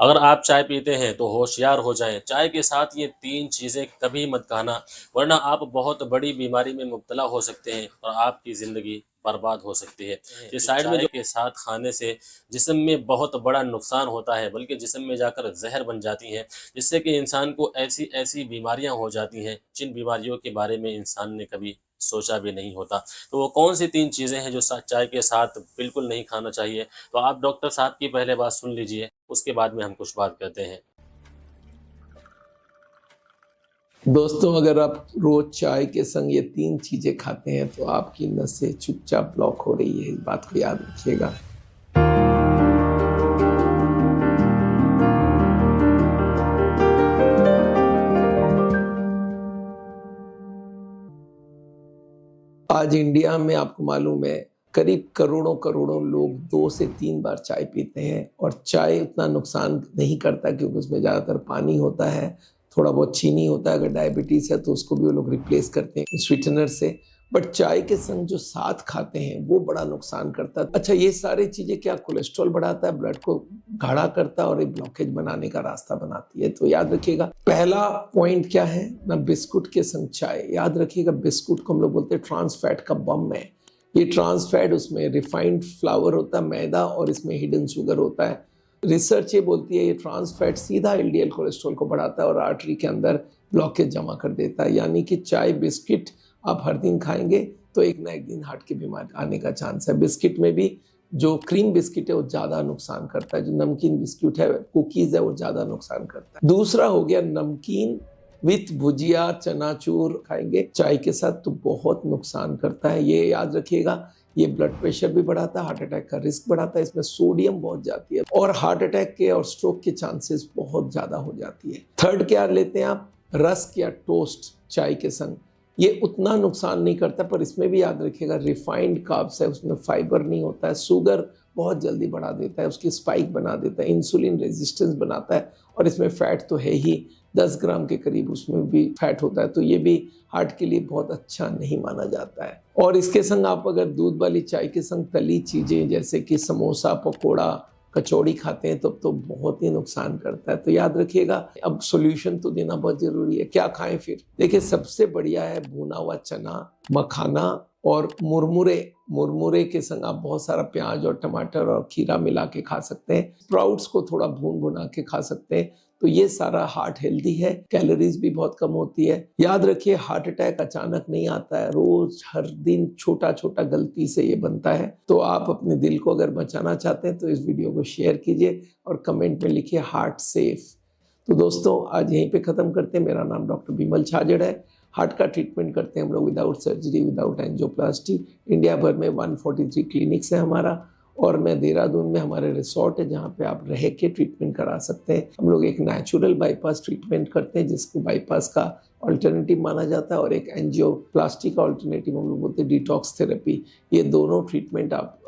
अगर आप चाय पीते हैं तो होशियार हो जाएं। चाय के साथ ये 3 चीज़ें कभी मत खाना, वरना आप बहुत बड़ी बीमारी में मुब्तला हो सकते हैं और आपकी ज़िंदगी बर्बाद हो सकती है। ये साइड में जो के साथ खाने से जिस्म में बहुत बड़ा नुकसान होता है, बल्कि जिस्म में जाकर ज़हर बन जाती हैं, जिससे कि इंसान को ऐसी-ऐसी बीमारियां हो जाती हैं, जिन बीमारियों के बारे में इंसान ने कभी सोचा भी नहीं होता। तो वो कौन सी 3 चीज़ें हैं जो चाय के साथ बिल्कुल नहीं खाना चाहिए? तो आप डॉक्टर साहब की पहले बात सुन लीजिए, उसके बाद में हम कुछ बात करते हैं। दोस्तों, अगर आप रोज चाय के संग ये 3 चीजें खाते हैं तो आपकी नसें चुपचाप ब्लॉक हो रही है। इस बात को याद रखिएगा। आज इंडिया में आपको मालूम है करीब करोड़ों करोड़ों लोग 2 से 3 बार चाय पीते हैं और चाय उतना नुकसान नहीं करता क्योंकि उसमें ज़्यादातर पानी होता है, थोड़ा बहुत चीनी होता है। अगर डायबिटीज़ है तो उसको भी वो लोग रिप्लेस करते हैं स्वीटनर से। बट चाय के संग जो साथ खाते हैं वो बड़ा नुकसान करता है। अच्छा, ये सारी चीज़ें क्या कोलेस्ट्रॉल बढ़ाता है, ब्लड को गाढ़ा करता है और एक ब्लॉकेज बनाने का रास्ता बनाती है। तो याद रखिएगा, पहला पॉइंट क्या है ना, बिस्कुट के संग चाय। याद रखिएगा, बिस्कुट को हम लोग बोलते हैं ट्रांस फैट का बम है। ये ट्रांस फैट, उसमें रिफाइंड फ्लावर होता है, मैदा, और इसमें हिडन शुगर होता है। रिसर्च ये बोलती है ये ट्रांस फैट सीधा एलडीएल कोलेस्ट्रॉल को बढ़ाता है और आर्टरी के अंदर ब्लॉकेज जमा कर देता है। यानी कि चाय बिस्किट आप हर दिन खाएंगे तो एक ना एक दिन हार्ट की बीमारी आने का चांस है। बिस्किट में भी जो क्रीम बिस्किट है वो ज़्यादा नुकसान करता है, जो नमकीन बिस्किट है, कुकीज़ है, वो ज़्यादा नुकसान करता है। दूसरा हो गया नमकीन विथ भुजिया, चनाचूर खाएंगे चाय के साथ तो बहुत नुकसान करता है। ये याद रखिएगा, ये ब्लड प्रेशर भी बढ़ाता है, हार्ट अटैक का रिस्क बढ़ाता है। इसमें सोडियम बहुत जाती है और हार्ट अटैक के और स्ट्रोक के चांसेस बहुत ज़्यादा हो जाती है। थर्ड क्या लेते हैं आप, रस्क या टोस्ट चाय के संग। ये उतना नुकसान नहीं करता, पर इसमें भी याद रखिएगा रिफाइंड कार्ब्स है, उसमें फाइबर नहीं होता है, शुगर बहुत जल्दी बढ़ा देता है, उसकी स्पाइक बना देता है, इंसुलिन रेजिस्टेंस बनाता है, और इसमें फैट तो है ही 10 ग्राम के करीब उसमें भी फैट होता है। तो ये भी हार्ट के लिए बहुत अच्छा नहीं माना जाता है। और इसके संग आप अगर दूध वाली चाय के संग तली चीज़ें जैसे कि समोसा, पकोड़ा, कचौड़ी खाते हैं तब तो बहुत ही नुकसान करता है। तो याद रखिएगा, अब सॉल्यूशन तो देना बहुत जरूरी है। क्या खाएं फिर? देखिए, सबसे बढ़िया है भुना हुआ चना, मखाना और मुरमुरे। मुरमुरे के संग आप बहुत सारा प्याज और टमाटर और खीरा मिला के खा सकते हैं। स्प्राउट्स को थोड़ा भून भुना के खा सकते हैं। तो ये सारा हार्ट हेल्दी है, कैलोरीज भी बहुत कम होती है। याद रखिए, हार्ट अटैक अचानक नहीं आता है, रोज हर दिन छोटा छोटा गलती से ये बनता है। तो आप अपने दिल को अगर बचाना चाहते हैं तो इस वीडियो को शेयर कीजिए और कमेंट में लिखिए हार्ट सेफ। तो दोस्तों, आज यहीं पे ख़त्म करते हैं। मेरा नाम डॉक्टर बिमल छाजड़ है। हार्ट का ट्रीटमेंट करते हैं हम लोग without surgery, without angioplasty. India भर में 143 क्लिनिक्स है हमारा, और मैं देहरादून में हमारे रिसोर्ट है जहाँ पे आप रह के ट्रीटमेंट करा सकते हैं। हम लोग एक नेचुरल बाईपास ट्रीटमेंट करते हैं जिसको बाईपास का अल्टरनेटिव माना जाता है, और एक एंजियोप्लास्टी का अल्टरनेटिव हम लोग बोलते हैं डिटॉक्स थेरेपी। ये दोनों ट्रीटमेंट आप